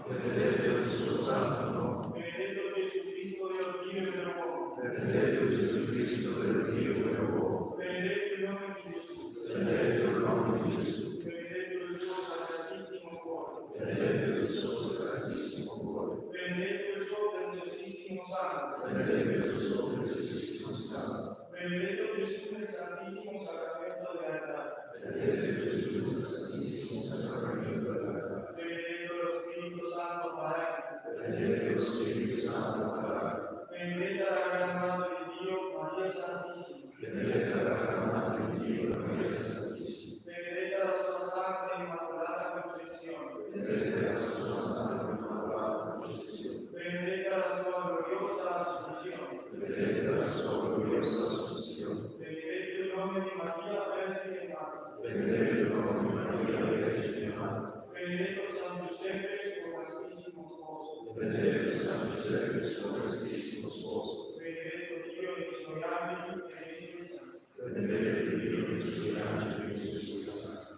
Benedetto il suo santo nome. Benedetto Gesù Cristo, vero Dio e vero uomo. Benedetto Gesù Cristo, vero Dio e vero uomo. Benedetto il nome di Gesù. Benedetto il nome di Gesù. Benedetto il suo sacratissimo cuore. Benedetto il suo sacratissimo cuore. Benedetto il suo preziosissimo sangue. Benedetto il suo preziosissimo sangue. Benedetto Gesù nel santissimo sacramento dell'altare. Benedetto Gesù nel santissimo sacramento dell'altare. Benedetto lo Spirito Santo Paracleto. Benedetto lo Spirito Santo Paracleto. Benedetta la Gran Madre di Dio, Maria Santissima. Benedetta la Gran Madre di Dio, Maria Santissima. Benedetta la sua Santa e Immacolata Concezione. Benedetta la sua Santa e Immacolata Concezione. Benedetta la sua gloriosa Assunzione. Benedetta la sua gloriosa Assunzione. Benedetto il nome di Maria Vergine Madre. Benedetto il nome di Maria Vergine Madre. Benedetto San Giuseppe, suo castissimo sposo. Benedetto San Giuseppe, suo castissimo sposo. Benedetto Dio e i suoi angeli e i suoi santi. Benedetto Dio e i suoi angeli e i suoi santi.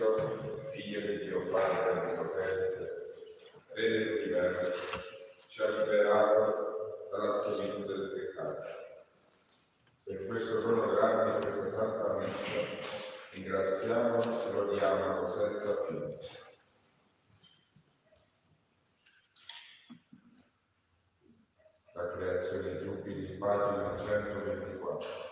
Cristo, Figlio di Dio Padre Onnipotente, Re dell'universo, ci ha liberato dalla schiavitù del peccato. Per questo dono grande di questa Santa Messa, ringraziamo e lodiamo senza fine. La creazione giubili, pagina 124.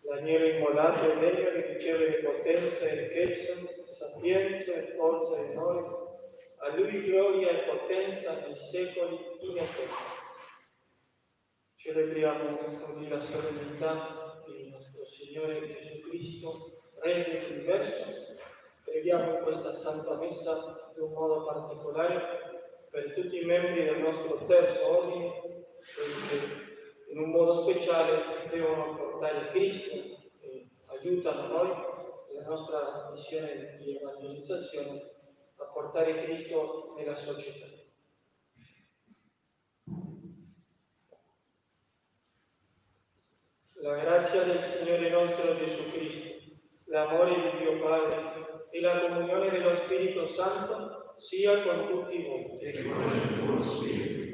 L'agnello immolato è degno di ricevere potenza e ricchezza, sapienza e forza di noi. A Lui gloria e potenza nei secoli ineterni. Celebriamo oggi la solennità di nostro Signore Gesù Cristo, Re dell'universo. Preghiamo in questa Santa Messa in un modo particolare per tutti i membri del nostro terzo ordine, che in un modo speciale devono portare Cristo e aiutano noi nella nostra missione di evangelizzazione a portare Cristo nella società. La grazia del Signore nostro Gesù Cristo, l'amore di Dio Padre e la comunione dello Spirito Santo sia con tutti voi. E con il tuo Spirito.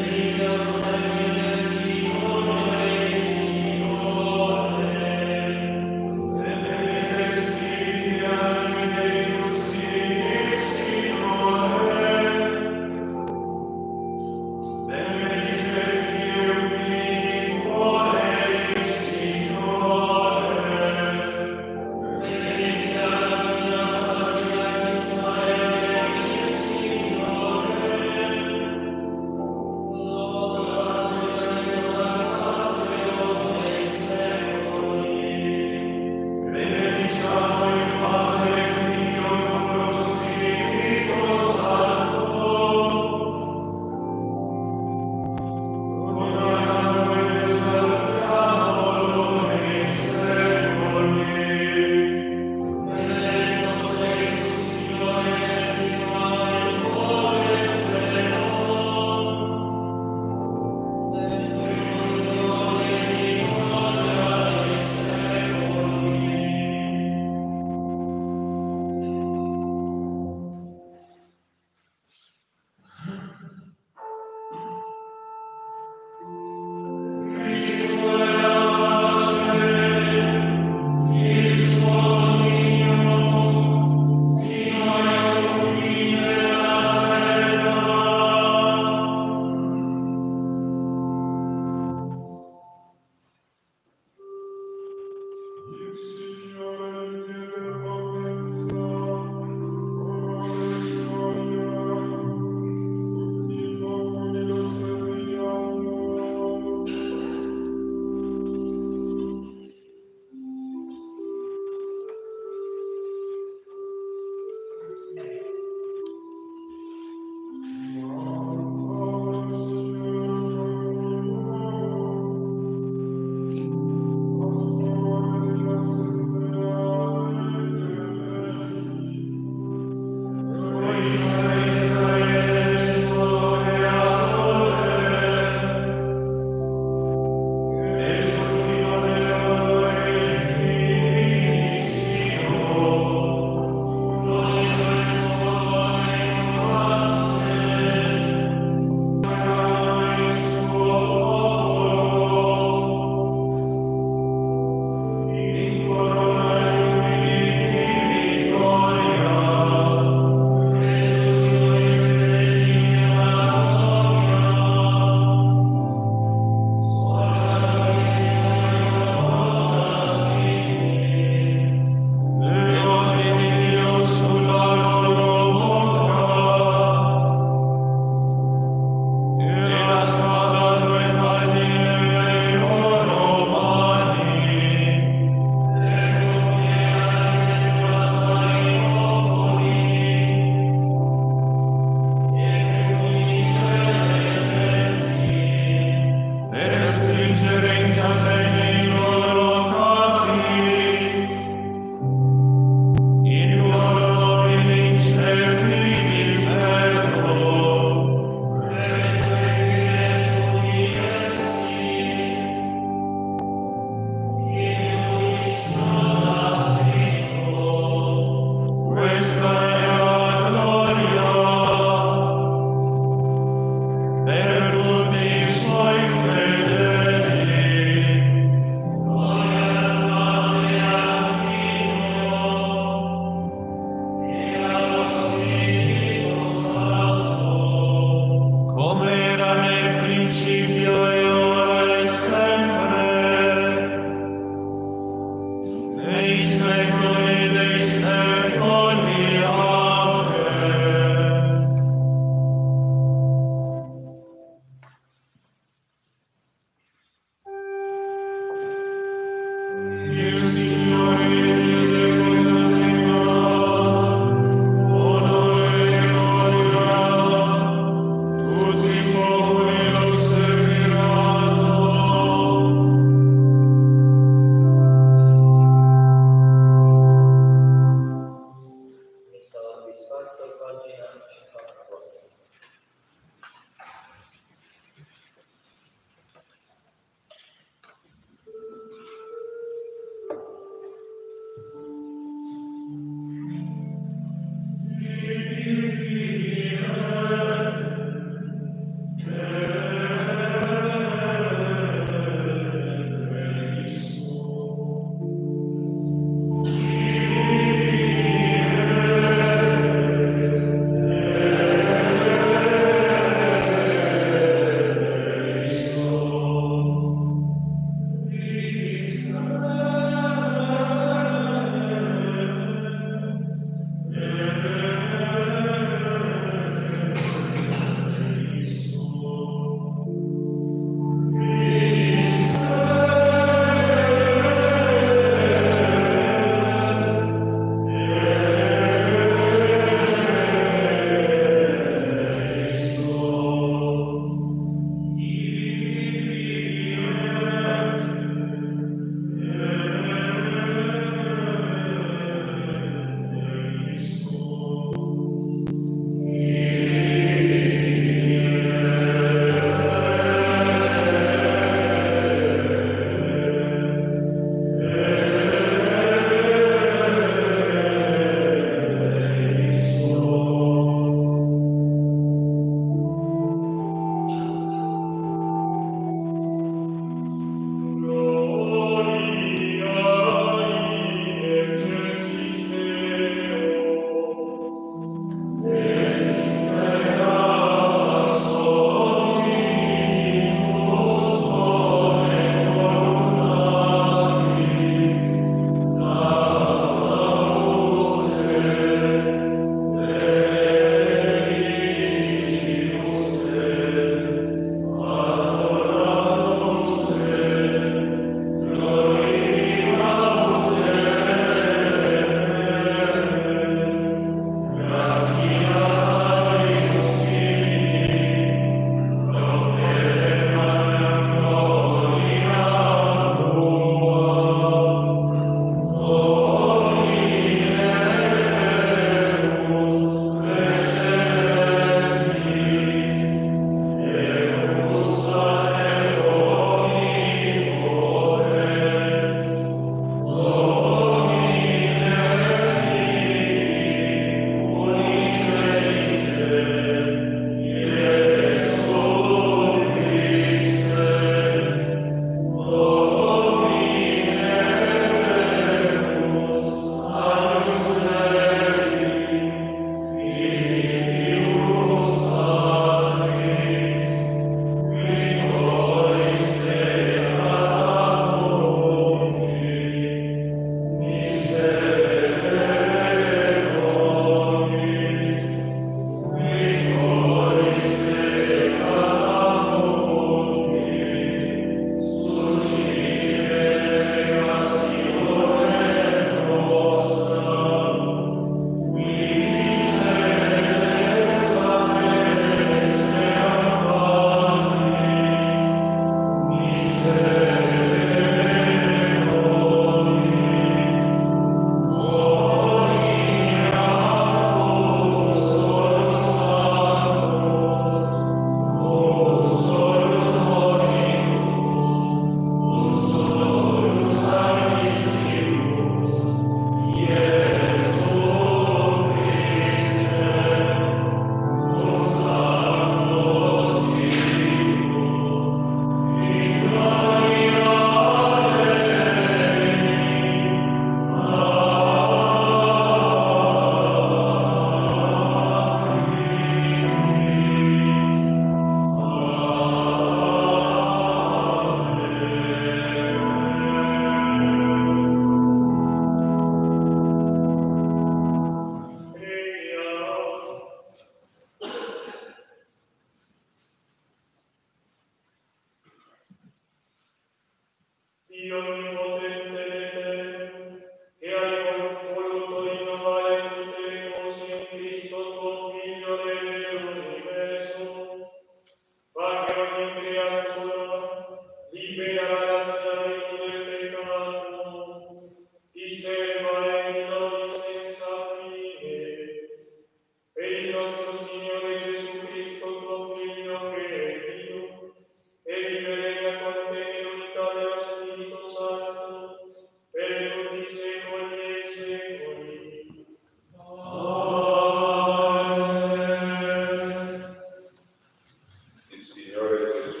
Il Signore Gesù,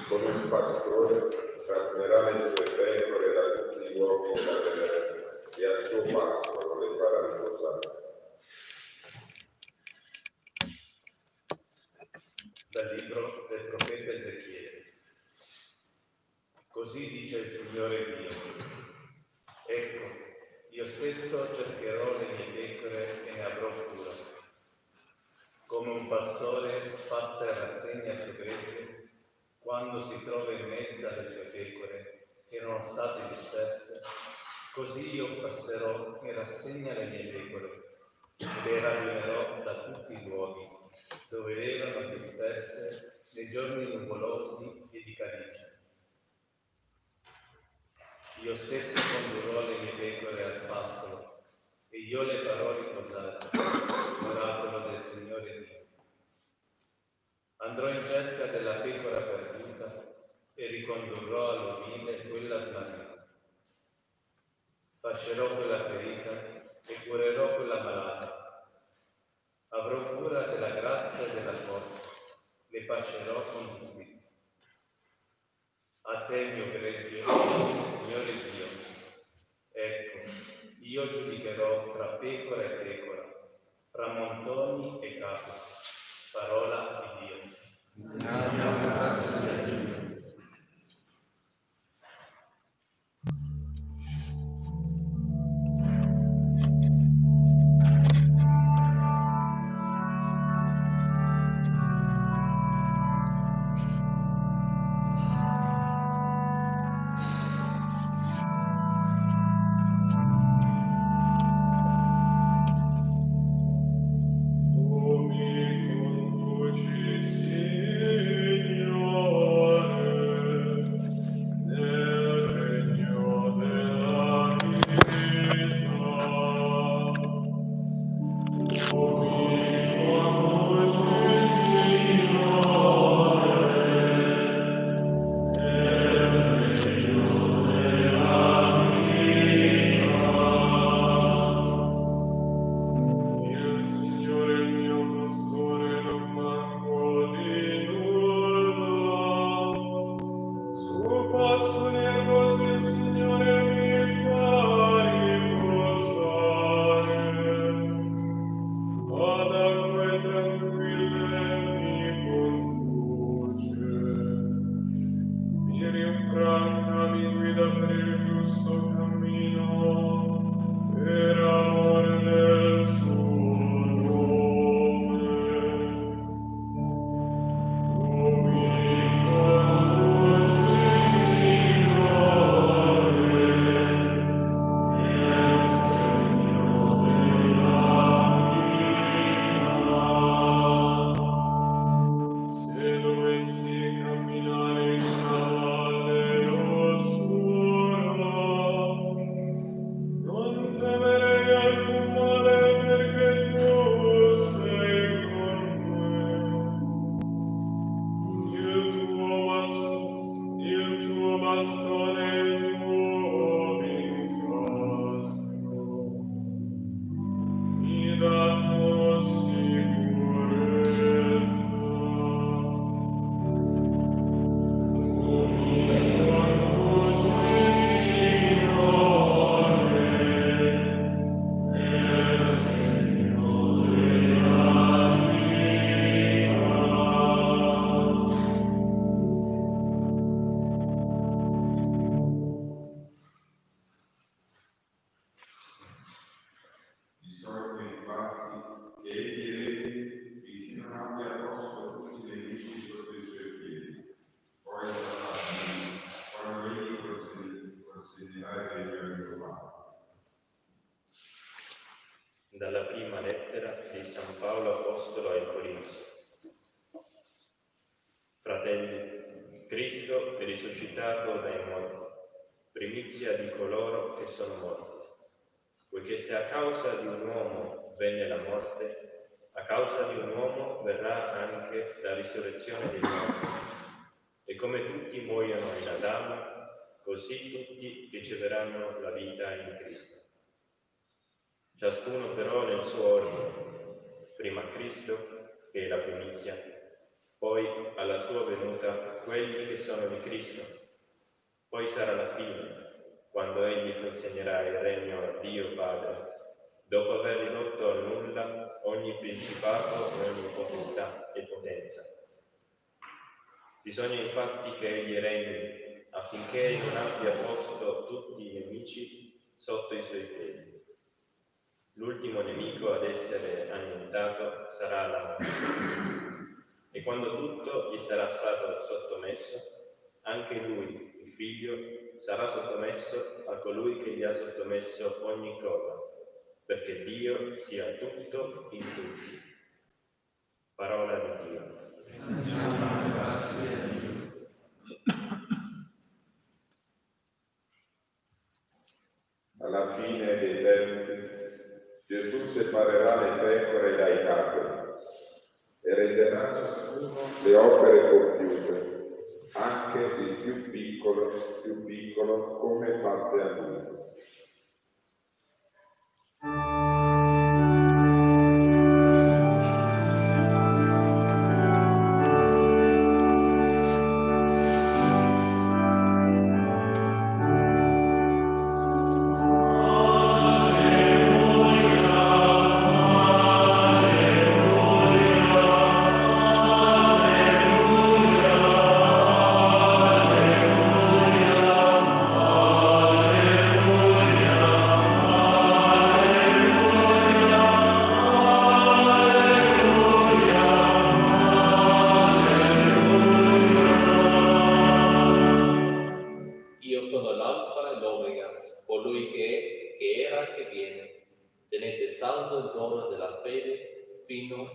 come un pastore, tratterà le sue pecore da tutti gli uomini della terra e al suo pascolo le farà riposare. Dal libro del profeta Ezechiele. Così dice il Signore Dio: ecco, io stesso cercherò le mie pecore e ne avrò cura. Come un pastore passa e rassegna il suo gregge, quando si trova in mezzo alle sue pecore che erano state disperse, così io passerò e rassegna le mie pecore e le radunerò da tutti i luoghi dove erano disperse nei giorni nuvolosi e di calice. Io stesso condurrò le mie pecore al pascolo e io le farò riposare, oracolo del Signore Dio. Andrò in cerca della pecora perduta e ricondurrò all'ovile quella smarrita. Fascerò quella ferita e curerò quella malata. Avrò cura della grassa e della forza, le fascerò con giustizia. A te, mio gregge, Signore Dio, ecco, io giudicherò tra pecora e pecora, fra montoni e capri. Parola di Dio. Grazie a Dio. Dalla prima lettera di San Paolo Apostolo ai Corinzi. Fratelli, Cristo è risuscitato dai morti, primizia di coloro che sono morti. se a causa di un uomo venne la morte, a causa di un uomo verrà anche la risurrezione dei morti. E come tutti muoiono in Adamo, così tutti riceveranno la vita in Cristo. Ciascuno però nel suo ordine, prima Cristo, che è la primizia, poi alla sua venuta quelli che sono di Cristo. Poi sarà la fine, quando Egli consegnerà il regno a Dio Padre, dopo aver ridotto a nulla ogni principato e ogni potestà e potenza. Bisogna infatti che Egli regni, affinché non abbia posto tutti i nemici sotto i suoi piedi. L'ultimo nemico ad essere annientato sarà la morte. E quando tutto gli sarà stato sottomesso, anche lui, il Figlio, sarà sottomesso a colui che gli ha sottomesso ogni cosa, perché Dio sia tutto in tutti. Parola di Dio. Alla fine dei tempi, Gesù separerà le pecore dai capri e renderà a ciascuno le opere compiute, anche il più piccolo come fatte a lui.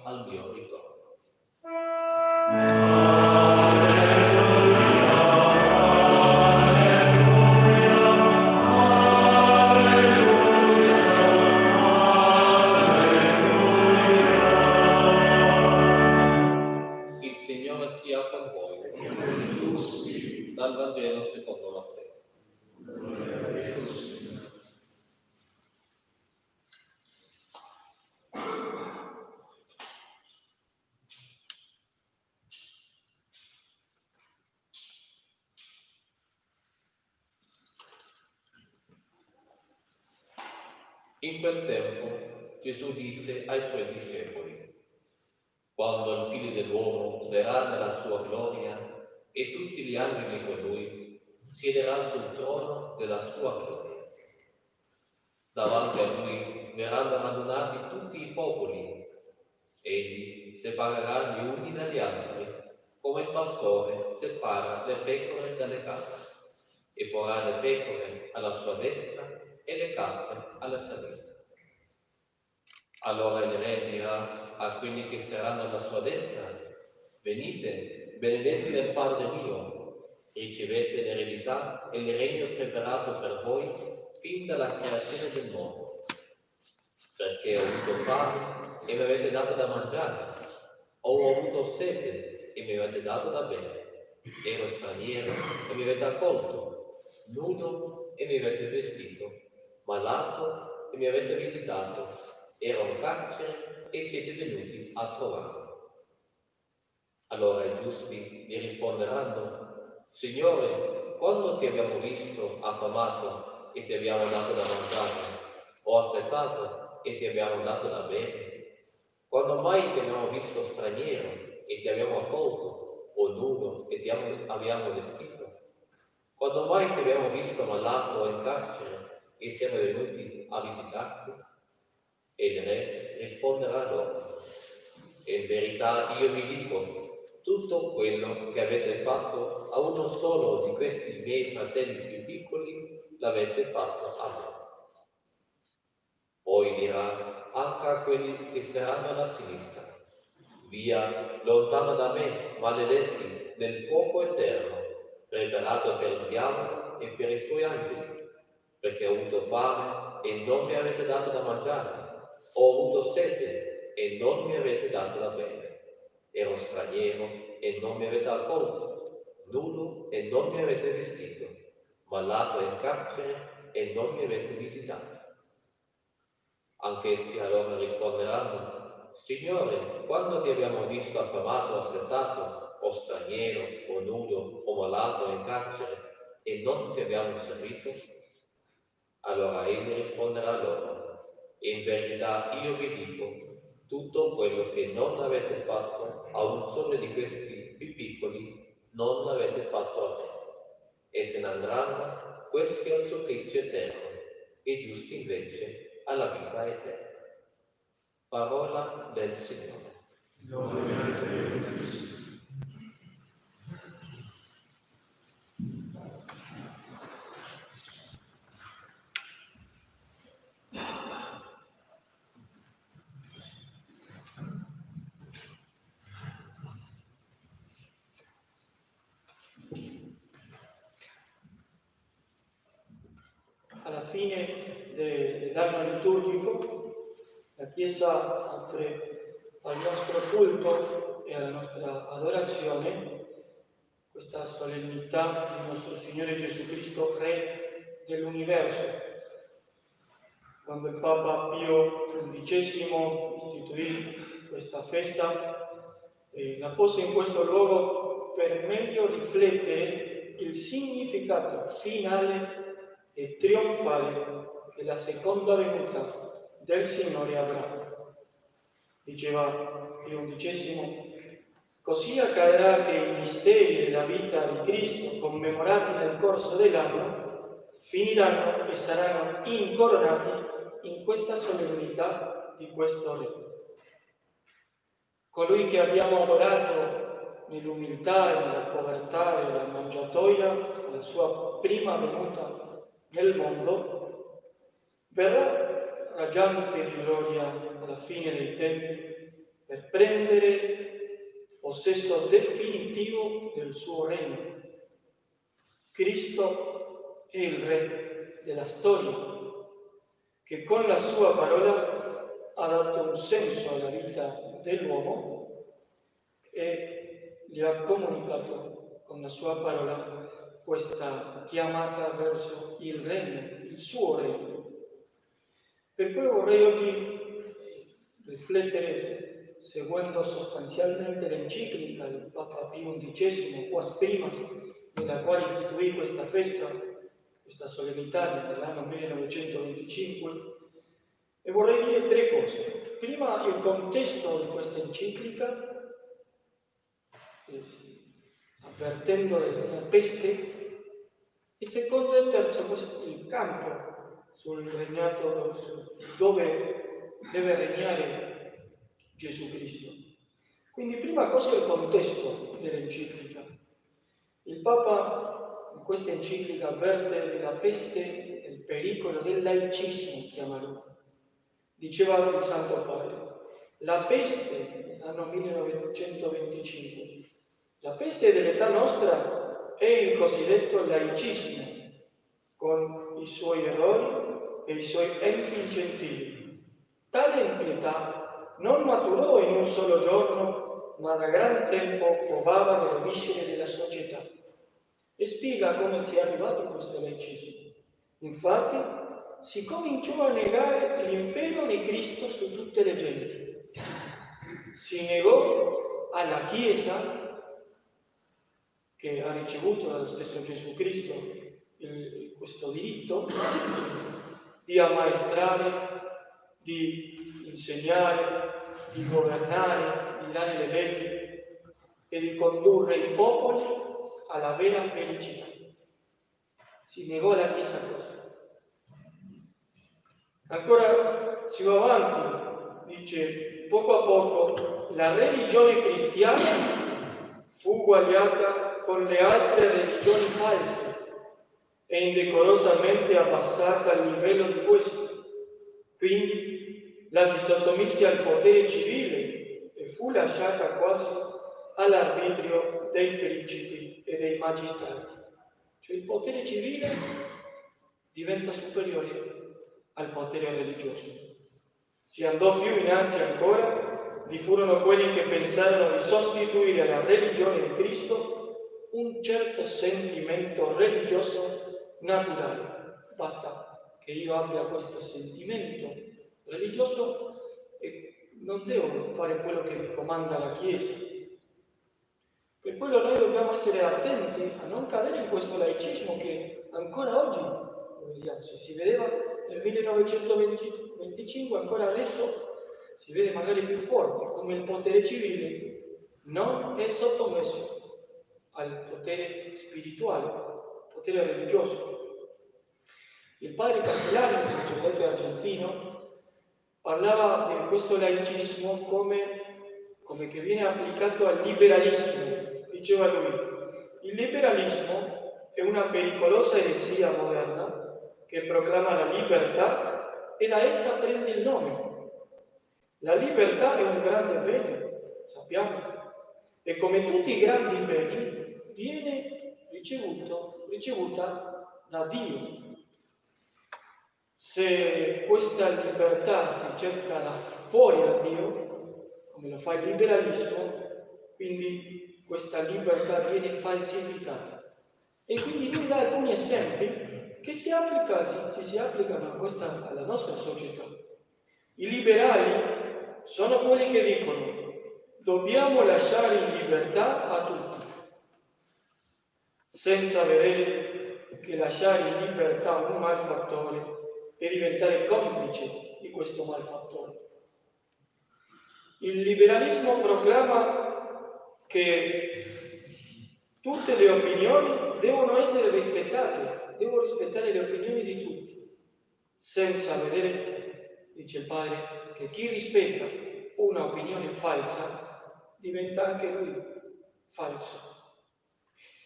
al mio ritorno. Il Signore sia con voi. Dal Vangelo secondo Matteo. In quel tempo Gesù disse ai suoi discepoli: quando il Figlio dell'uomo verrà nella sua gloria e tutti gli angeli con lui, siederà sul trono della sua gloria. Davanti a lui verranno radunati tutti i popoli. Egli separerà gli uni dagli altri, come il pastore separa le pecore dalle capre, e porrà le pecore alla sua destra e le capre alla sinistra. Allora il re dirà a quelli che saranno alla sua destra: venite, benedetti del Padre mio, ricevete l'eredità e il regno preparato per voi fin dalla creazione del mondo. Perché ho avuto fame e mi avete dato da mangiare, ho avuto sete e mi avete dato da bere, ero straniero e mi avete accolto, nudo e mi avete vestito, malato e mi avete visitato, ero in carcere e siete venuti a trovarmi. Allora i giusti gli risponderanno: Signore, quando ti abbiamo visto affamato e ti abbiamo dato da mangiare, o assetato e ti abbiamo dato da bere? Quando mai ti abbiamo visto straniero e ti abbiamo accolto, o nudo e ti abbiamo vestito? Quando mai ti abbiamo visto malato o in carcere e siamo venuti a visitarti? E il re risponderà loro: in verità io vi dico, tutto quello che avete fatto a uno solo di questi miei fratelli più piccoli, l'avete fatto a me. Poi dirà anche a quelli che saranno alla sinistra: via, lontano da me, maledetti, del fuoco eterno, preparato per il diavolo e per i suoi angeli, perché ho avuto fame e non mi avete dato da mangiare. Ho avuto sete e non mi avete dato da bere. Ero straniero e non mi avete accolto, nudo e non mi avete vestito, malato in carcere e non mi avete visitato. Anch'essi allora risponderanno: Signore, quando ti abbiamo visto affamato o assetato, o straniero, o nudo, o malato in carcere, e non ti abbiamo servito? Allora egli risponderà loro: in verità io vi dico, tutto quello che non avete fatto a un solo di questi più piccoli, non l'avete fatto a me. E se ne andranno questi al supplizio eterno, e i giusti invece alla vita eterna. Parola del Signore. Gloria a te, Cristo. Alla fine dell'anno liturgico, la Chiesa offre al nostro culto e alla nostra adorazione questa solennità del nostro Signore Gesù Cristo, Re dell'universo. Quando il Papa Pio XI istituì questa festa, la pose in questo luogo per meglio riflettere il significato finale e trionfale che la seconda venuta del Signore avrà. Diceva Pio XI: così accadrà che i misteri della vita di Cristo, commemorati nel corso dell'anno, finiranno e saranno incoronati in questa solennità di questo Re. Colui che abbiamo adorato nell'umiltà e nella povertà e nella mangiatoia, alla sua prima venuta nel mondo, verrà raggiante di gloria alla fine dei tempi per prendere possesso definitivo del suo regno. Cristo è il Re della storia, che con la sua parola ha dato un senso alla vita dell'uomo e gli ha comunicato con la sua parola questa chiamata verso il regno, il suo regno. Per cui vorrei oggi riflettere, seguendo sostanzialmente l'enciclica del Papa Pio XI, Quas Primas, nella quale istituì questa festa, questa solennità nell'anno 1925, e vorrei dire tre cose. Prima, il contesto di questa enciclica, avvertendo della peste, e secondo e terzo, il campo sul regnato, dove deve regnare Gesù Cristo. Quindi prima cosa il contesto dell'enciclica. Il Papa in questa enciclica avverte della peste e il pericolo del laicismo, chiama lui. Diceva il Santo Padre: la peste nell'anno 1925, la peste dell'età nostra è il cosiddetto laicismo, con i suoi errori e i suoi empi incentivi. Tale impietà non maturò in un solo giorno, ma da gran tempo covava nelle viscere della società. E spiega come sia arrivato questo laicismo. Infatti, si cominciò a negare l'impero di Cristo su tutte le genti. Si negò alla Chiesa, che ha ricevuto dallo stesso Gesù Cristo questo diritto di ammaestrare, di insegnare, di governare, di dare le leggi e di condurre i popoli alla vera felicità. Si negò alla Chiesa questo. Ancora si va avanti, dice: poco a poco la religione cristiana fu uguagliata con le altre religioni false e indecorosamente abbassata al livello di questo. Quindi la si sottomise al potere civile e fu lasciata quasi all'arbitrio dei principi e dei magistrati. Cioè il potere civile diventa superiore al potere religioso. Si andò più innanzi ancora, vi furono quelli che pensarono di sostituire alla religione di Cristo un certo sentimento religioso naturale. Basta che io abbia questo sentimento religioso e non devo fare quello che mi comanda la Chiesa. Per quello noi dobbiamo essere attenti a non cadere in questo laicismo che ancora oggi, lo vediamo, se si vedeva nel 1925, ancora adesso si vede magari più forte, come il potere civile non è sottomesso al potere spirituale, al potere religioso. Il padre Castellano, il sacerdote argentino, parlava di questo laicismo come che viene applicato al liberalismo. Diceva lui, il liberalismo è una pericolosa eresia moderna che proclama la libertà e da essa prende il nome. La libertà è un grande bene, sappiamo, e come tutti i grandi beni viene ricevuta da Dio. Se questa libertà si cerca da fuori da Dio, come lo fa il liberalismo, quindi questa libertà viene falsificata. E quindi lui dà alcuni esempi che si applicano alla nostra società. I liberali sono quelli che dicono: dobbiamo lasciare in libertà a tutti, senza vedere che lasciare in libertà un malfattore e diventare complice di questo malfattore. Il liberalismo proclama che tutte le opinioni devono essere rispettate, devo rispettare le opinioni di tutti, senza vedere, dice il padre, che chi rispetta una opinione falsa diventa anche lui falso.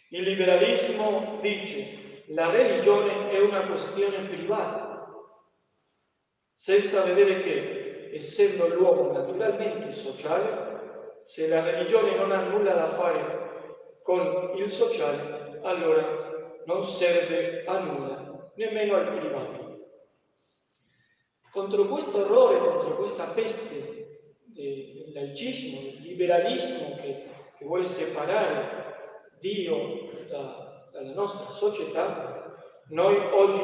Il liberalismo dice: la religione è una questione privata, senza vedere che, essendo l'uomo naturalmente sociale, se la religione non ha nulla da fare con il sociale, allora non serve a nulla, nemmeno al privato. Contro questo errore, contro questa peste del laicismo, del liberalismo che vuole separare Dio dalla nostra società, noi oggi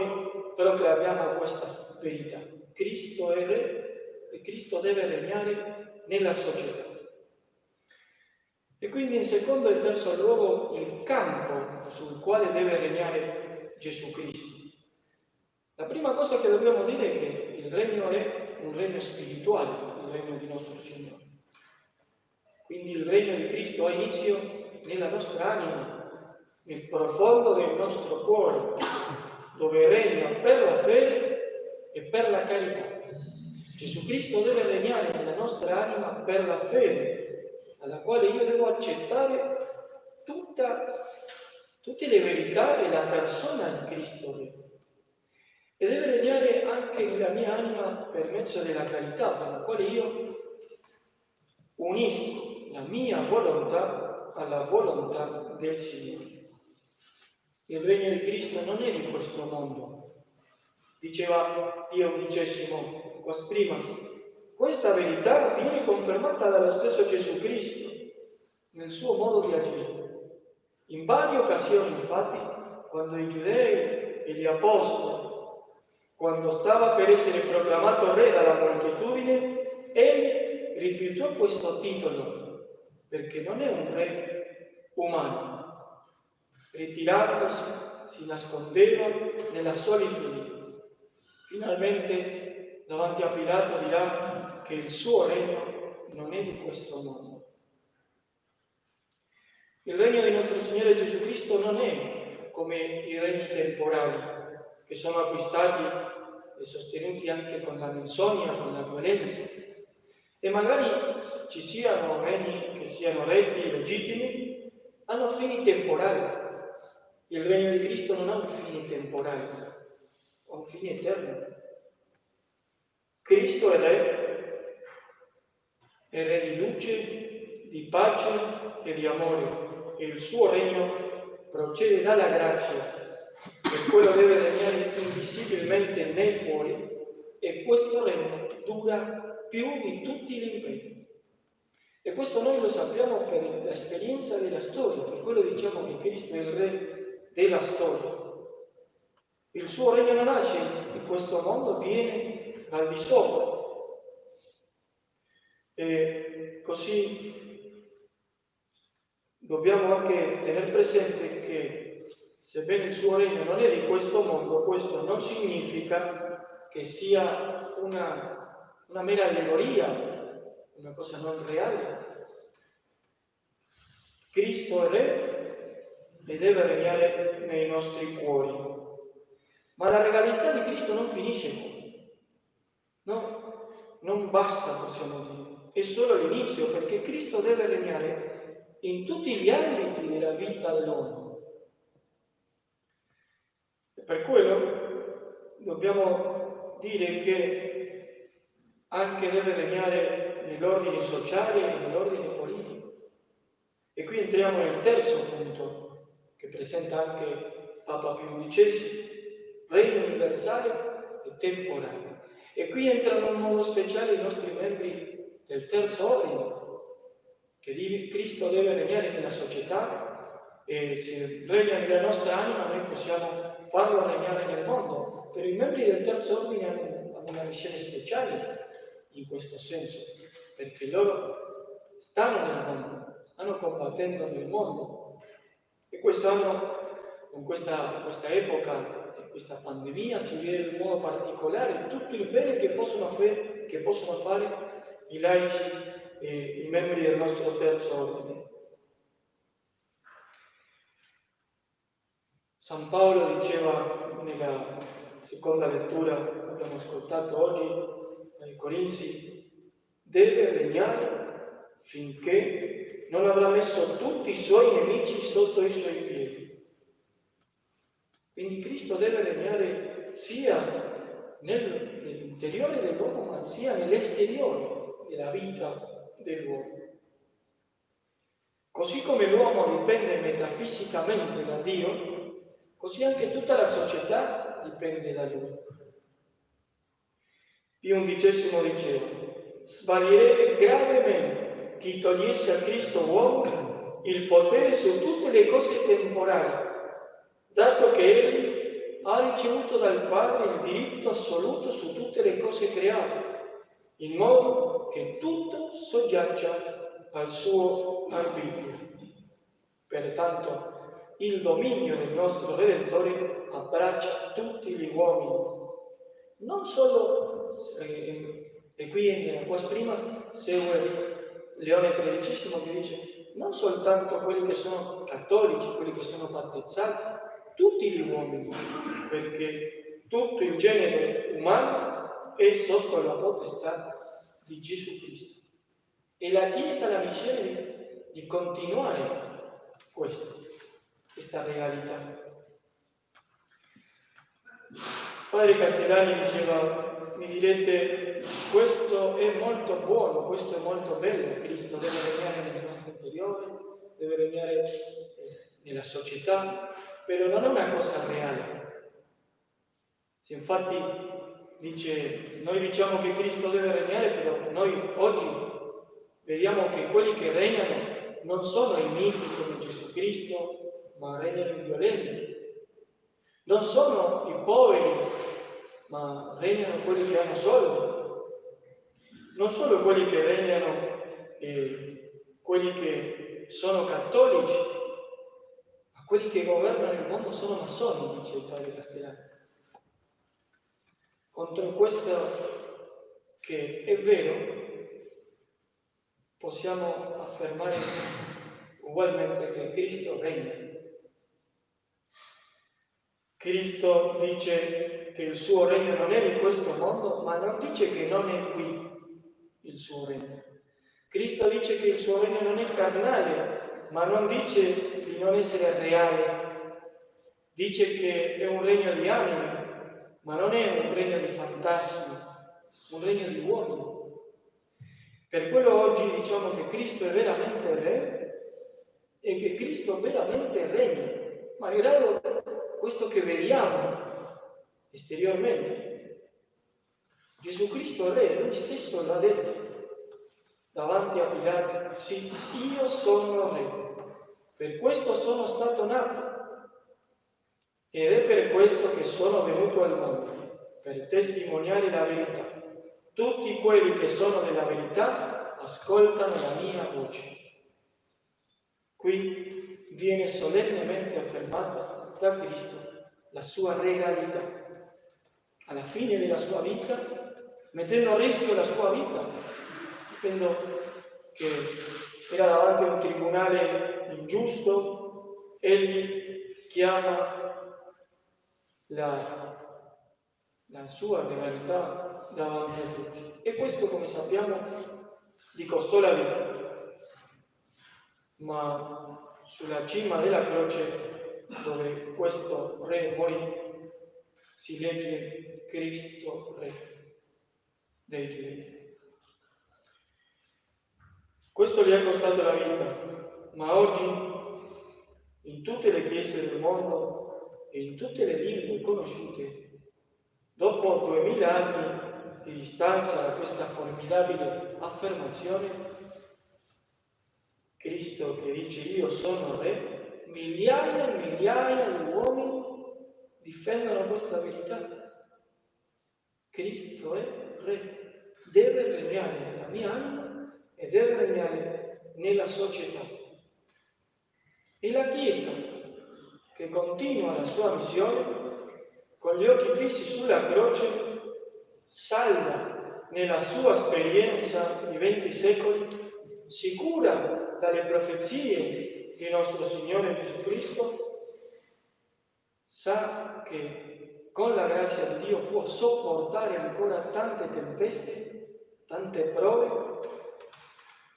proclamiamo questa verità. Cristo è Re e Cristo deve regnare nella società. E quindi in secondo e terzo luogo il campo sul quale deve regnare Gesù Cristo. La prima cosa che dobbiamo dire è che il regno è un regno spirituale, il regno di nostro Signore. Quindi il regno di Cristo ha inizio nella nostra anima, nel profondo del nostro cuore, dove regna per la fede e per la carità. Gesù Cristo deve regnare nella nostra anima per la fede, alla quale io devo accettare tutte le verità della persona di Cristo. E deve regnare anche nella mia anima per mezzo della carità, per la quale io unisco la mia volontà alla volontà del Signore. Il regno di Cristo non è di questo mondo. Diceva Pio XI, prima, questa verità viene confermata dallo stesso Gesù Cristo nel suo modo di agire. In varie occasioni, infatti, quando i giudei e gli apostoli, quando stava per essere proclamato re dalla moltitudine, egli rifiutò questo titolo, perché non è un re umano. Ritirandosi, si nascondeva nella solitudine. Finalmente, davanti a Pilato dirà che il suo regno non è di questo mondo. Il regno di nostro Signore Gesù Cristo non è come i regni temporali, che sono acquistati e sostenuti anche con la menzogna, con la violenza. E magari ci siano regni che siano retti, legittimi, hanno fini temporali. Il regno di Cristo non ha un fine temporale, ha un fine eterno. Cristo è re di luce, di pace e di amore, e il suo regno procede dalla grazia, per quello deve regnare invisibilmente nei cuori e questo regno dura più di tutti gli imperi. E questo noi lo sappiamo per l'esperienza della storia, per quello diciamo che Cristo è il Re della storia. Il suo regno non nasce in questo mondo, viene dal di sopra. E così dobbiamo anche tenere presente che sebbene il suo regno non è di questo mondo, questo non significa che sia una mera allegoria, una cosa non reale. Cristo è Re e deve regnare nei nostri cuori. Ma la regalità di Cristo non finisce qui. No, non basta, possiamo dire. È solo l'inizio, perché Cristo deve regnare in tutti gli ambiti della vita dell'uomo. E per quello dobbiamo dire che anche deve regnare nell'ordine sociale e nell'ordine politico. E qui entriamo nel terzo punto, che presenta anche Papa Pio XI, regno universale e temporale. E qui entrano in modo speciale i nostri membri del terzo ordine, che Cristo deve regnare nella società e se regna nella nostra anima noi possiamo farlo regnare nel mondo. Però i membri del terzo ordine hanno una missione speciale in questo senso, perché loro stanno nel mondo, stanno combattendo nel mondo. E quest'anno, con questa epoca, questa pandemia, si vede in modo particolare tutto il bene che possono fare i laici e i membri del nostro terzo ordine. San Paolo diceva nella seconda lettura che abbiamo ascoltato oggi ai Corinzi, deve regnare finché non avrà messo tutti i suoi nemici sotto i suoi piedi. Quindi Cristo deve regnare sia nell'interiore dell'uomo, ma sia nell'esteriore della vita dell'uomo. Così come l'uomo dipende metafisicamente da Dio, così anche tutta la società dipende da Lui. Pio XI diceva: sbaglierebbe gravemente chi togliesse a Cristo uomo il potere su tutte le cose temporali, dato che Egli ha ricevuto dal Padre il diritto assoluto su tutte le cose create, in modo che tutto soggiaccia al suo arbitrio. Pertanto, il dominio del nostro Redentore abbraccia tutti gli uomini, non solo, e qui nella quas prima segue Leone XIII che dice, non soltanto quelli che sono cattolici, quelli che sono battezzati, tutti gli uomini, perché tutto il genere umano è sotto la potestà di Gesù Cristo. E la Chiesa ha la missione di continuare questa realità. Padre Castellani diceva, mi direte, questo è molto buono, questo è molto bello, Cristo deve regnare nel nostro interiore, deve regnare nella società, però non è una cosa reale. Se infatti dice, noi diciamo che Cristo deve regnare, però noi oggi vediamo che quelli che regnano non sono i miti come Gesù Cristo, ma regnano i violenti. Non sono i poveri, ma regnano quelli che hanno soldi. Non solo quelli che regnano quelli che sono cattolici, ma quelli che governano il mondo sono massoni, dice il padre Castellani. Contro questo, che è vero, possiamo affermare ugualmente che Cristo regna. Cristo dice che il suo regno non è di questo mondo, ma non dice che non è qui il suo regno. Cristo dice che il suo regno non è carnale, ma non dice di non essere reale. Dice che è un regno di anime, ma non è un regno di fantasmi, un regno di uomini. Per quello oggi diciamo che Cristo è veramente Re e che Cristo veramente regna, malgrado questo che vediamo esteriormente. Gesù Cristo Re, lui stesso l'ha detto davanti a Pilato: sì, io sono Re, per questo sono stato nato ed è per questo che sono venuto al mondo, per testimoniare la verità. Tutti quelli che sono della verità ascoltano la mia voce. Qui viene solennemente affermata da Cristo la sua regalità. Alla fine della sua vita, mettendo a rischio la sua vita, dicendo che era davanti a un tribunale ingiusto, egli chiama la sua regalità davanti a tutti. E questo, come sappiamo, gli costò la vita. Ma sulla cima della croce, dove questo Re morì, si legge Cristo Re dei Giudei. Questo gli ha costato la vita, ma oggi in tutte le chiese del mondo e in tutte le lingue conosciute, dopo 2000 anni di distanza da questa formidabile affermazione, Cristo che dice io sono Re, migliaia e migliaia di uomini difendono questa verità. Cristo è Re, deve regnare nella mia anima e deve regnare nella società. E la Chiesa, che continua la sua missione, con gli occhi fissi sulla croce, salda nella sua esperienza di 20 secoli, sicura dalle profezie di nostro Signore Gesù Cristo, sa che con la grazia di Dio può sopportare ancora tante tempeste, tante prove,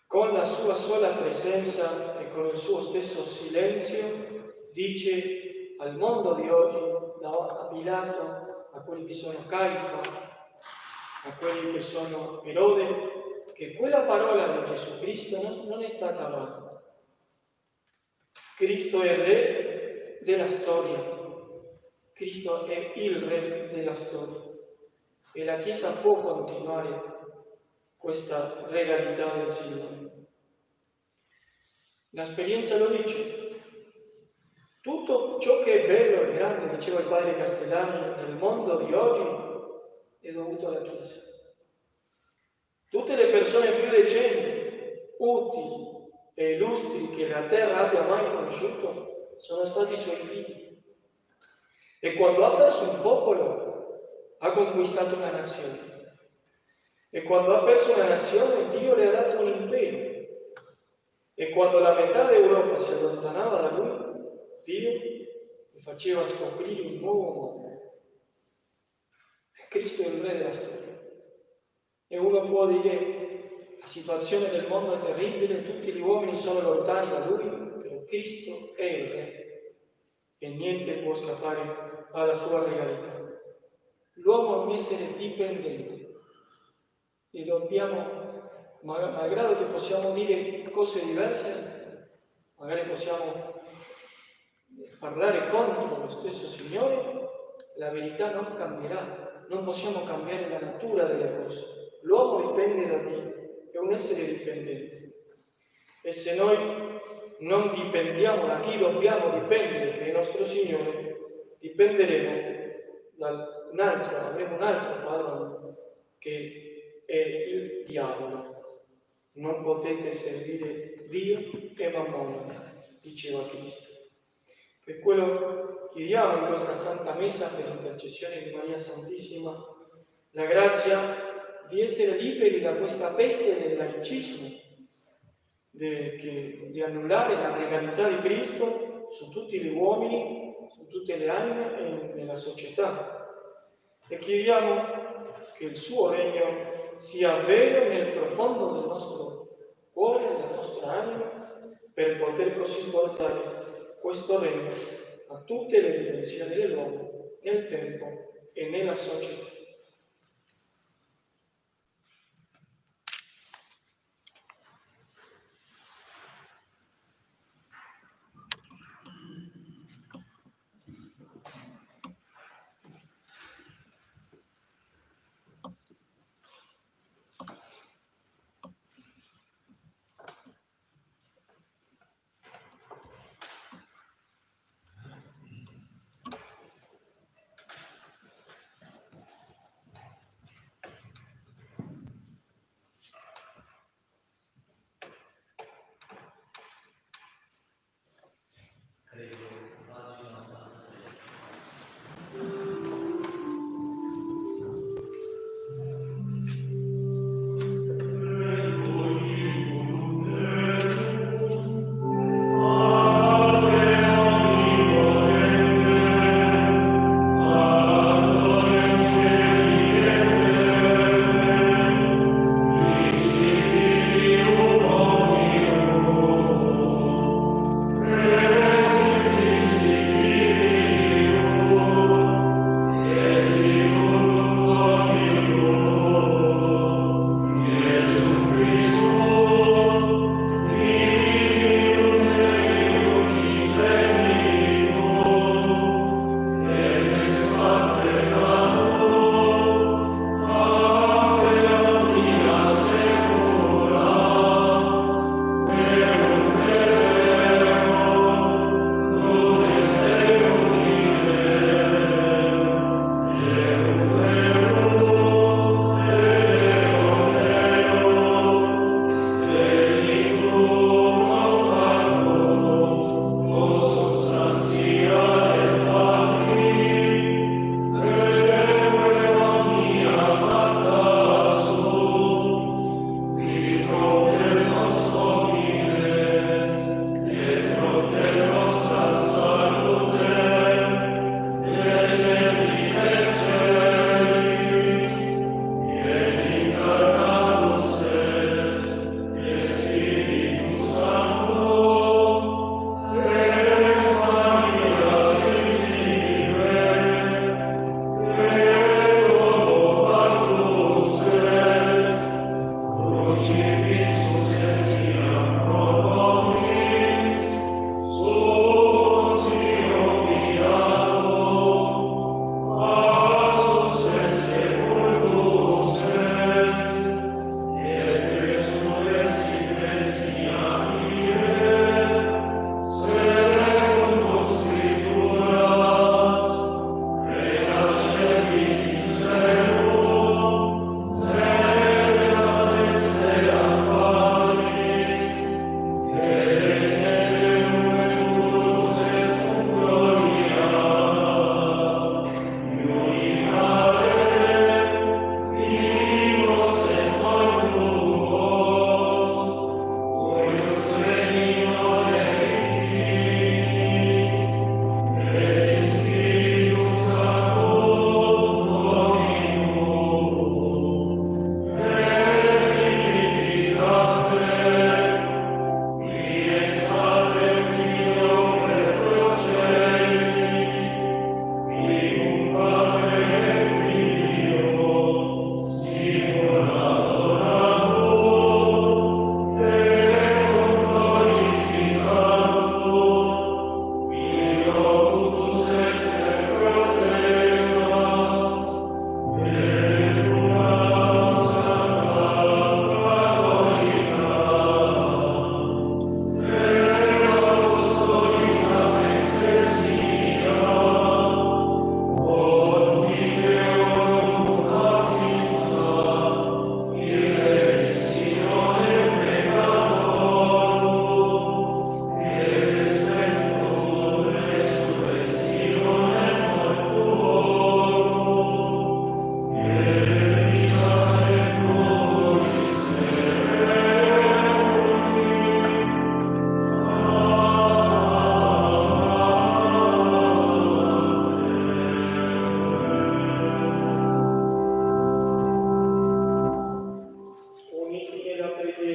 con la sua sola presenza e con il suo stesso silenzio, dice al mondo di oggi, a Pilato, a quelli che sono Caifa, a quelli che sono Erode, che quella parola di Gesù Cristo non è stata vana. Cristo è Re della storia. Cristo è il Re della storia e la Chiesa può continuare questa regalità del Signore. L'esperienza lo dice. Tutto ciò che è bello e grande, diceva il padre Castellani, nel mondo di oggi è dovuto alla Chiesa. Tutte le persone più decenti, utili e illustri che la terra abbia mai conosciuto sono stati i suoi figli. E quando ha perso un popolo, ha conquistato una nazione. E quando ha perso una nazione, Dio le ha dato un impero. E quando la metà d'Europa si allontanava da lui, Dio gli faceva scoprire un nuovo mondo. E Cristo è il Re della storia. E uno può dire, la situazione del mondo è terribile, tutti gli uomini sono lontani da lui, però Cristo è il Re. E niente può scappare alla sua regalità. L'uomo è un essere dipendente e dobbiamo, malgrado che possiamo dire cose diverse, magari possiamo parlare contro lo stesso Signore, la verità non cambierà, non possiamo cambiare la natura delle cose. L'uomo dipende da Dio, è un essere dipendente. E se noi non dipendiamo da chi dobbiamo dipendere, che è il nostro Signore, dipenderemo da un altro, avremo un altro padrone che è il diavolo. Non potete servire Dio e Mammona, diceva Cristo. Per quello chiediamo in questa Santa Messa, per l'intercessione di Maria Santissima, la grazia di essere liberi da questa peste del laicismo, di annullare la regalità di Cristo su tutti gli uomini, su tutte le anime e nella società. E chiediamo che il suo regno sia vero nel profondo del nostro cuore, della nostra anima, per poter così portare questo regno a tutte le dimensioni dell'uomo, nel tempo e nella società.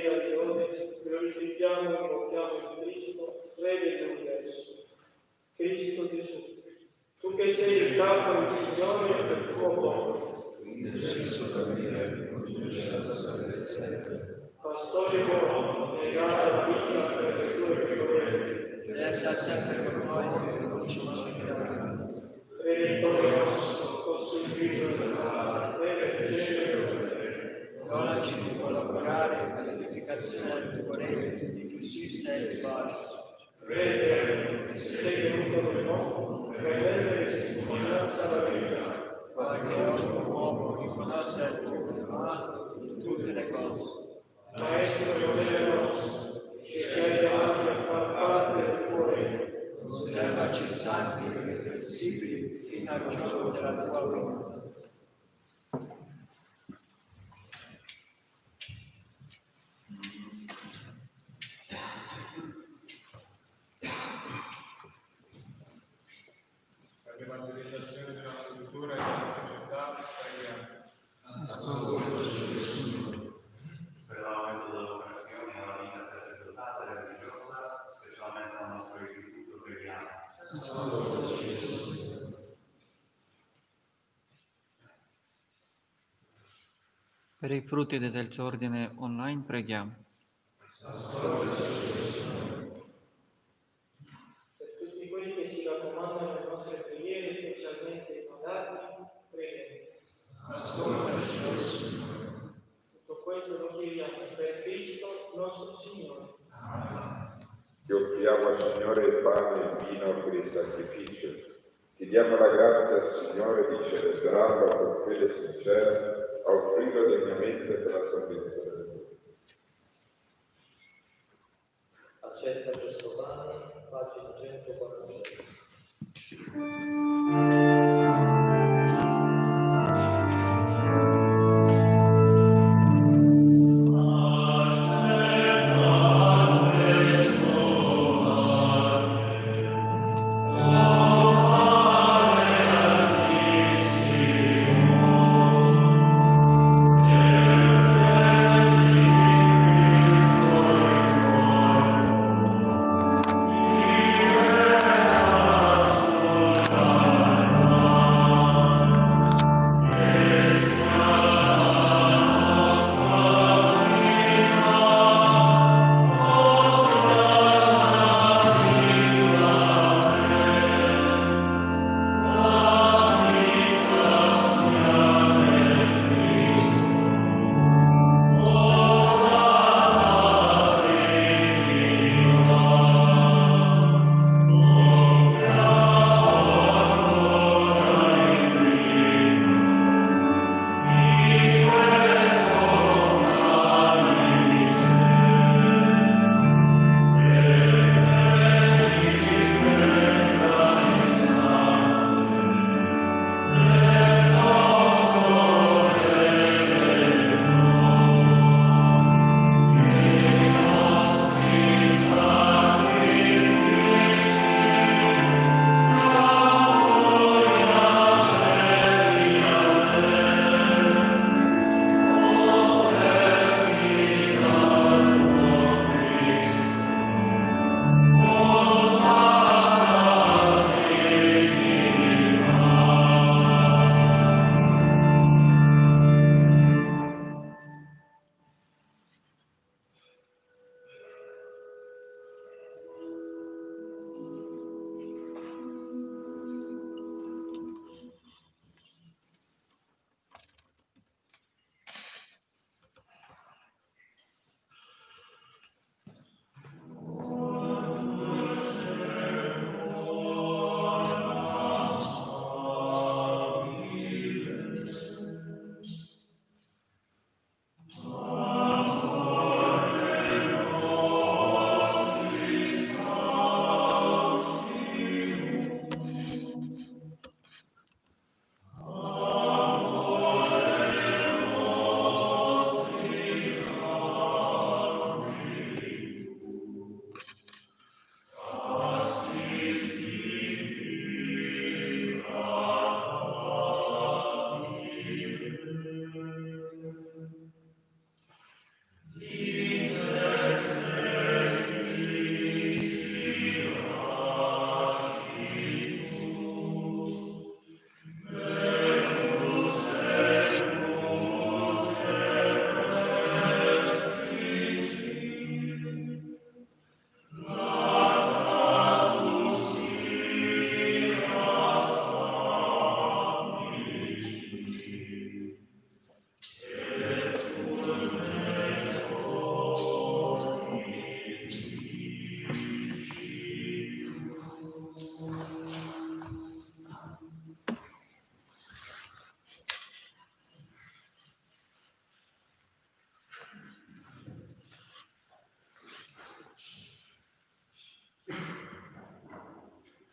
Chiesa di Rode, glorifichiamo e invochiamo il Cristo, Re dell'universo. Cristo Gesù, tu che sei il capo del Signore del tuo popolo, pastore buono, legato alla vita per le tue pecore, resta sempre con noi e non ci mancherà. Redentore nostro, costituito nella fede e cielo, donaci di collaborare all'edificazione del tuo regno di giustizia e di pace. Re, che sei venuto nel mondo per rendere testimonianza alla verità, perché ogni uomo riconosca il tuo comando in tutte le cose. Maestro e modello nostro, ci hai chiamati a far parte del tuo regno. Conservaci santi e irreprensibili fino al giorno della tua volontà. Per l'evangelizzazione della cultura e della società, preghiamo. Per l'aumento della vocazione alla vita sacerdotale e religiosa, specialmente al nostro istituto, preghiamo. Per i frutti del terzo ordine online preghiamo. Per tutti quelli che si raccomandano alle nostre preghiere, specialmente i malati, preghiamo. Tutto questo lo chiediamo per Cristo nostro Signore. Ti offriamo, Signore, il pane e il vino per il sacrificio. Ti diamo la grazia, Signore, di celebrarlo con fede sincera, a offrirlo degnamente per la salvezza del mondo. Accetta questo pane, pagina 146.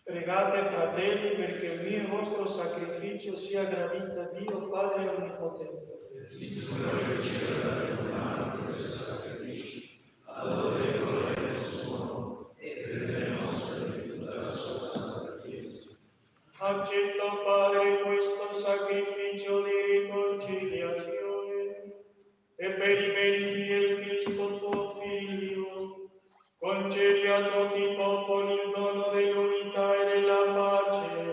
Pregate, fratelli, perché il mio e il vostro sacrificio sia gradito a Dio Padre Onnipotente. Accetta, Padre, questo sacrificio di riconciliazione e per i meriti del Cristo tuo Figlio, concedi a tutti i popoli il dono dell'unità e della pace,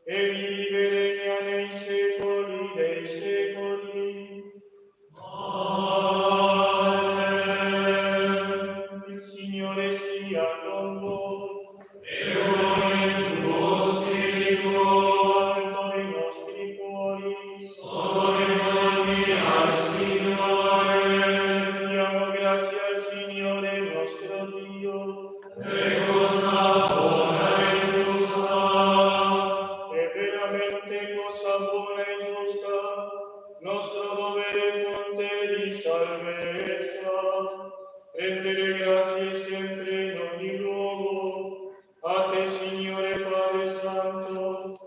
e vivi e regna nei secoli dei secoli. Amen. Il Signore sia con voi. E con il tuo spirito. Alto i nostri cuori. Sono rivolti al Signore. Diamo grazie al Signore nostro Dio. È cosa buona e giusta. È veramente cosa buona e giusta, nostro dovere e fonte di salvezza, rendere grazie sempre in ogni luogo a te, Signore Padre Santo,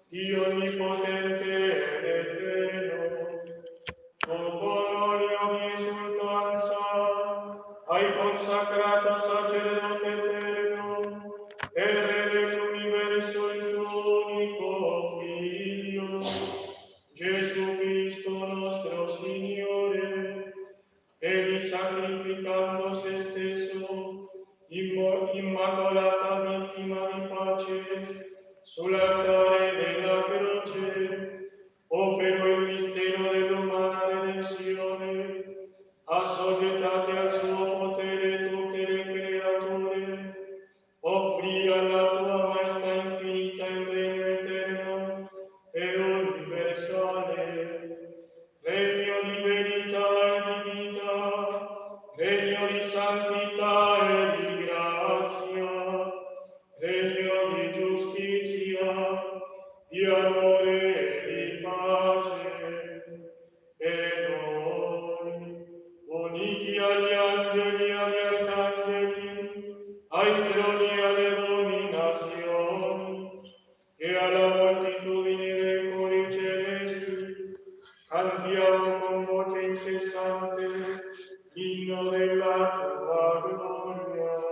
Dio Onnipotente ed Eterno, con onore e esultanza hai consacrato sacerdote eterno e Re dell'universo il tuo unico Figlio, Gesù Cristo nostro Signore, egli sacrificando se stesso, immacolata vittima di pace, sull'altare della croce, operò il mistero dell'umana redenzione, assoggettate al suo potere tutte le creature, offrì alla tua maestà infinita in regno eterno e universale, regno di verità e di vita, regno di santità e di grazia, regno di giustizia, di amore e di pace. E noi, uniti agli angeli e agli arcangeli, ai troni e alle dominazioni e alla moltitudine dei cori celesti, cantiamo con voce incessante l'inno della tua gloria.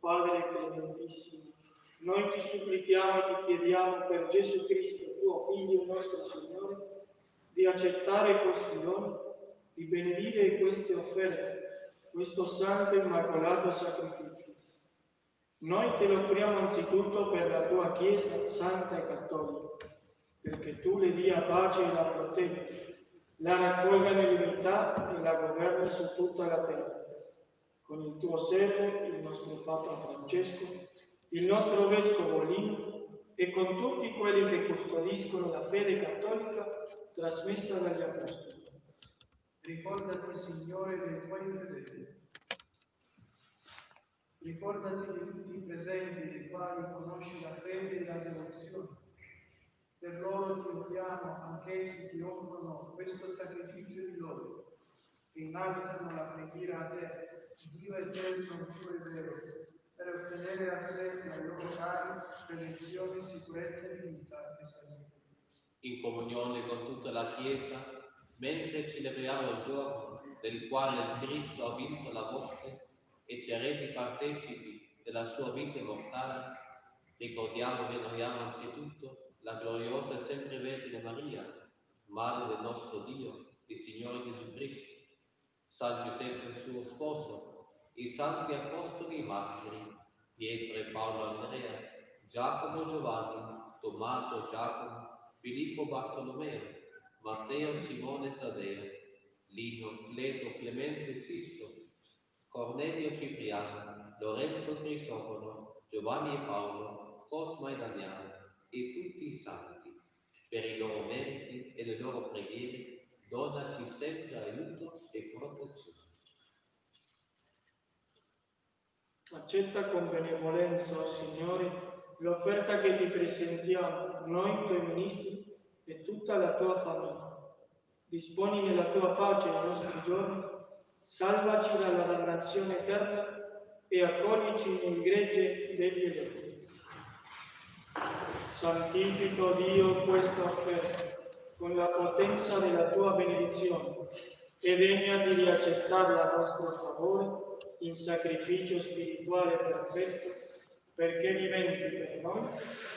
Padre clementissimo, noi ti supplichiamo e ti chiediamo per Gesù Cristo, tuo Figlio, nostro Signore, di accettare questi doni, di benedire queste offerte, questo santo e immacolato sacrificio. Noi te lo offriamo anzitutto per la tua Chiesa santa e cattolica, perché tu le dia pace e la proteggi, la raccolga nell'unità e la governi su tutta la terra. Con il tuo servo, il nostro Papa Francesco, il nostro Vescovo Lino e con tutti quelli che custodiscono la fede cattolica trasmessa dagli Apostoli. Ricordati, Signore, dei tuoi fedeli. Ricordati di tutti i presenti, dei quali conosci la fede e la devozione, Per loro trionfiamo, anch'essi ti offrono questo sacrificio di lode, che innalzano la preghiera a te, Dio eterno, Dio e vero, per ottenere a sé dai loro cari benedizione, sicurezza e dignità e salute. In comunione con tutta la Chiesa, mentre celebriamo il giorno del quale il Cristo ha vinto la morte e ci ha resi partecipi della sua vita immortale, ricordiamo e veneriamo anzitutto la gloriosa e sempre Vergine Maria, Madre del nostro Dio, il Signore Gesù Cristo, San Giuseppe il suo sposo, i santi apostoli e martiri, Pietro e Paolo Andrea, Giacomo Giovanni, Tommaso Giacomo, Filippo Bartolomeo, Matteo Simone Taddeo, Lino, Leto, Clemente Sisto, Cornelio Cipriano, Lorenzo Crisogono, Giovanni e Paolo, Cosma e Damiano e tutti i santi. Per i loro meriti e le loro preghiere, donaci sempre aiuto e protezione. Accetta con benevolenza, o Signore, l'offerta che ti presentiamo, noi tuoi ministri e tutta la tua famiglia. Disponi nella tua pace i nostri giorni, salvaci dalla dannazione eterna e accoglici nel gregge degli eletti. Santifico Dio questa offerta con la potenza della tua benedizione e degnati di accettarla a nostro favore in sacrificio spirituale perfetto, perché diventi per noi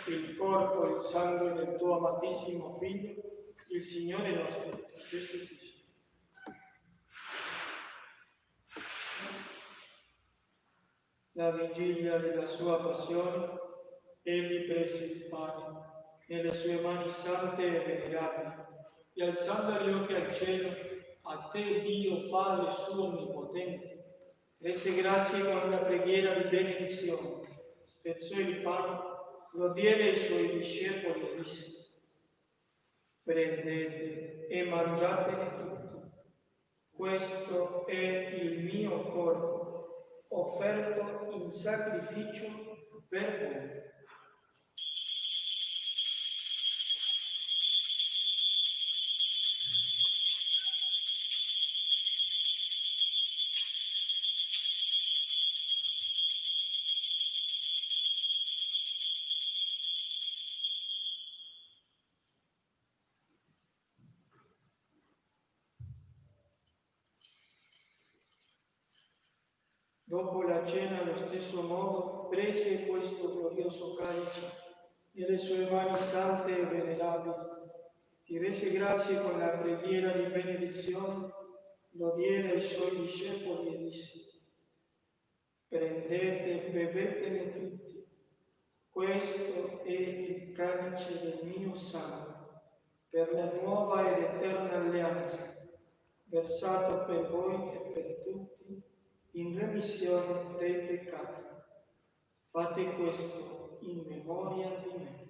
il corpo e il sangue del tuo amatissimo Figlio, il Signore nostro, Gesù Cristo. La vigilia della sua passione, egli prese il pane nelle sue mani sante e venerabili, e alzando gli occhi al cielo, a te Dio Padre suo onnipotente, rese grazie con una preghiera di benedizione, spezzò il pane, lo diede ai suoi discepoli e disse: prendete e mangiatene tutti, questo è il mio corpo, offerto in sacrificio per voi. Dopo la cena, allo stesso modo, prese questo glorioso calice nelle sue mani sante e venerabili, ti rese grazie con la preghiera di benedizione, lo diede ai suoi discepoli e disse: prendete e bevetene tutti, questo è il calice del mio sangue, per la nuova ed eterna alleanza, versato per voi e per tutti in remissione dei peccati. Fate questo in memoria di me.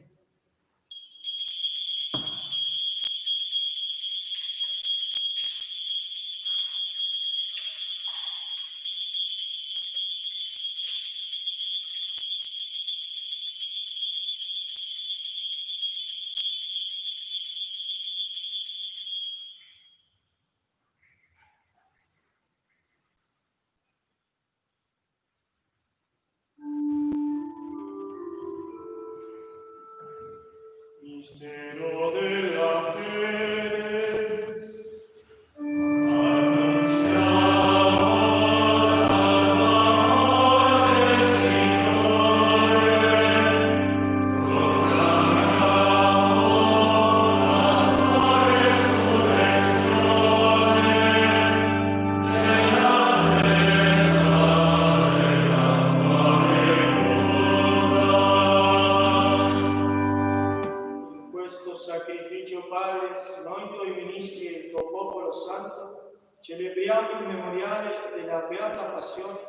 Mistero della fede, annunziamo l'amore del Signore, proclamiamo la resurrezione della resa della quale questo sacrificio, Padre, noi tuoi ministri e il tuo popolo santo, celebriamo il memoriale della beata passione,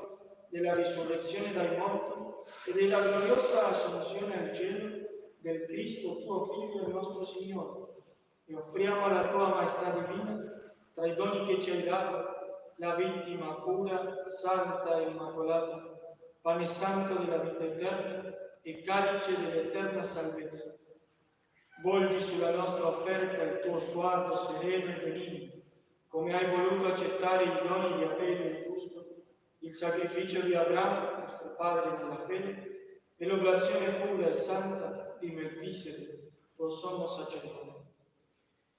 della risurrezione dai morti e della gloriosa assunzione al cielo del Cristo, tuo Figlio e nostro Signore, e offriamo alla tua maestà divina, tra i doni che ci hai dato, la vittima pura, santa e immacolata, pane santo della vita eterna e calice dell'eterna salvezza. Volgi sulla nostra offerta il tuo sguardo sereno e benigno, come hai voluto accettare i doni di Abele il giusto, il sacrificio di Abramo, nostro padre nella fede, e l'oblazione pura e santa di Melchizedek, tuo sommo sacerdote.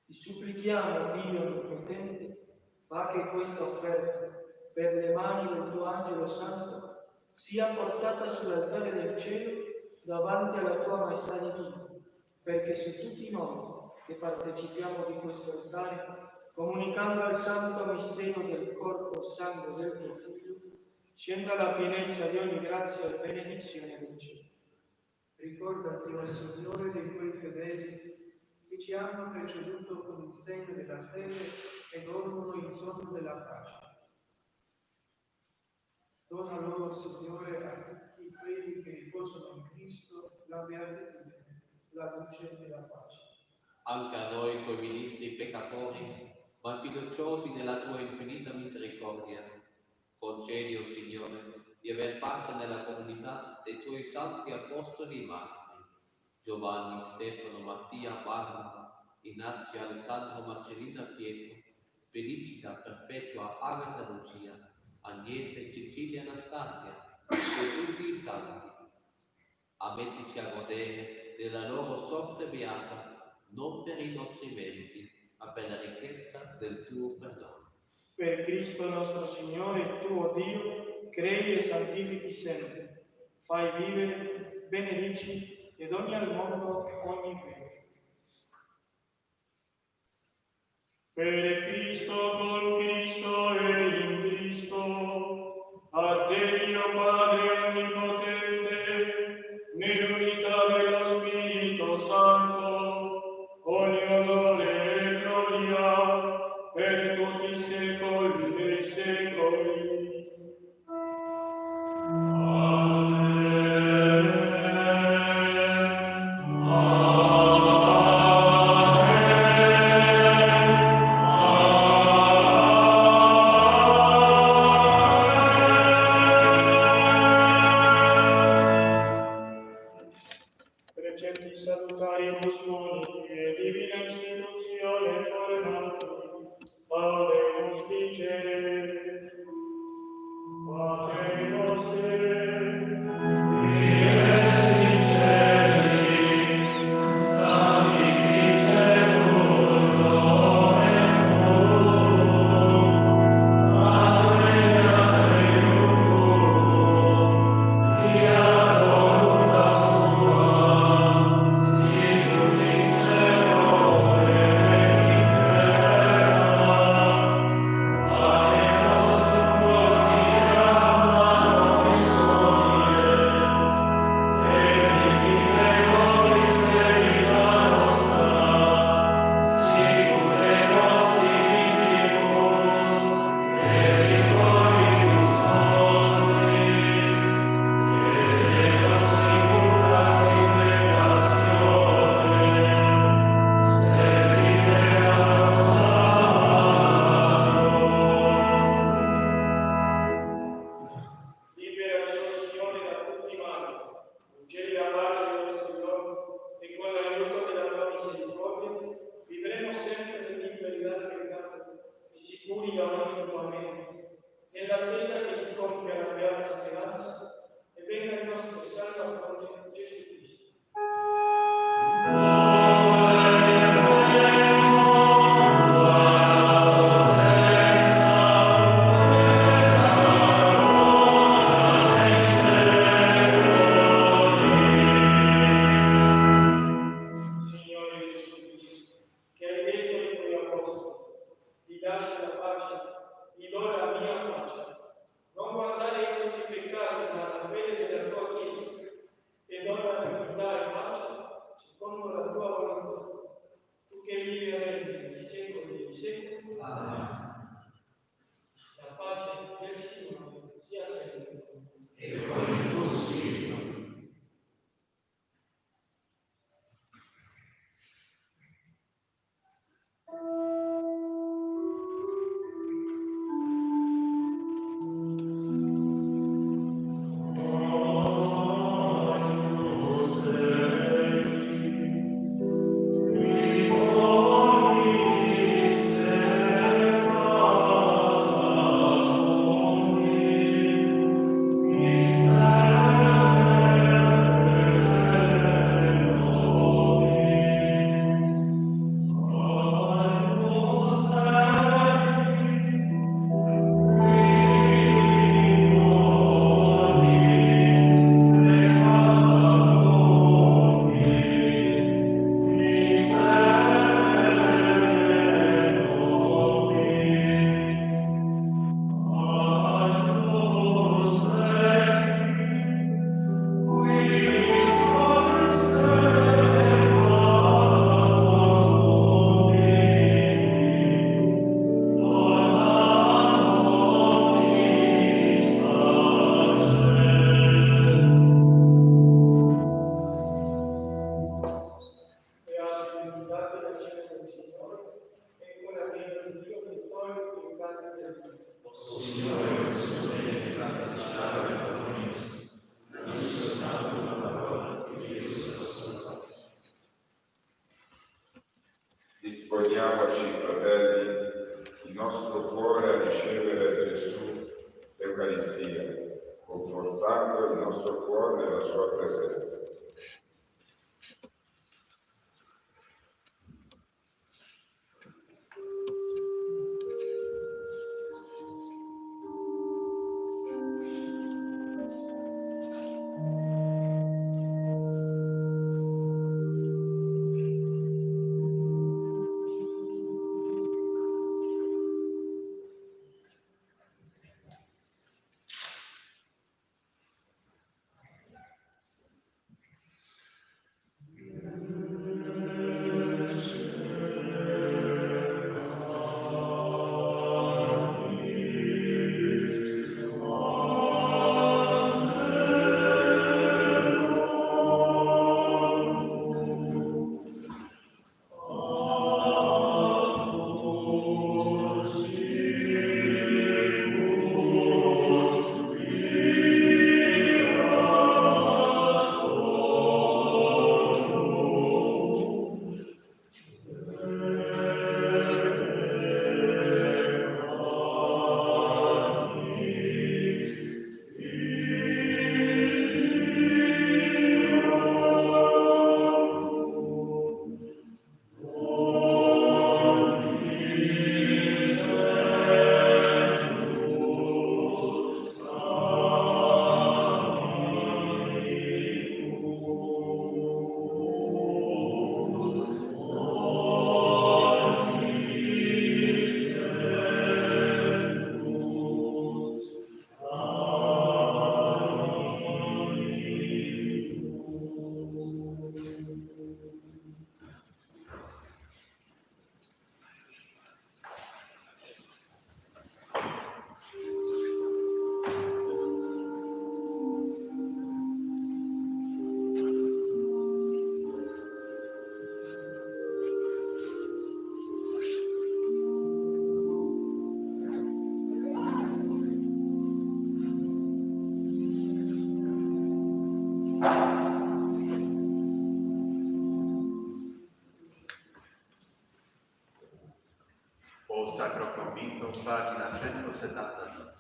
Ti supplichiamo, Dio onnipotente, fa che questa offerta, per le mani del tuo angelo santo, sia portata sull'altare del cielo davanti alla tua maestà divina, perché su tutti noi che partecipiamo di questo altare, comunicando al santo mistero del corpo e sangue del tuo Figlio, scenda la pienezza di ogni grazia e benedizione del cielo. Ricordati, o Signore, dei tuoi fedeli che ci hanno preceduto con il segno della fede e dormono in sonno della pace. Dona loro, Signore, a tutti quelli che riposano in Cristo la beatitudine, la luce e la pace. Anche a noi, coi ministri peccatori, ma fiduciosi della tua infinita misericordia, concedi, o Signore, di aver parte nella comunità dei tuoi santi apostoli e martiri, Giovanni, Stefano, Mattia, Barnaba, Ignazio, Alessandro, Marcellino, Pietro, Felicita, Perpetua, Agata, Lucia, Agnese, Cecilia, Anastasia e tutti i santi. Ammettici a godere della loro sorte beata, non per i nostri meriti, ma per la ricchezza del tuo perdono. Per Cristo nostro Signore, tuo Dio, crei e santifichi sempre. Fai vivere, benedici e doni al mondo ogni bene. Per Cristo, con Cristo e in Cristo, a te Dio Padre Onnipotente, nell'unità dello Spirito Santo, ogni onore e gloria per tutti i secoli dei secoli. Disponiamoci, fratelli, il nostro cuore a ricevere Gesù, l'Eucaristia, confortando il nostro cuore nella sua presenza. O Sacro Convito, pagina 172.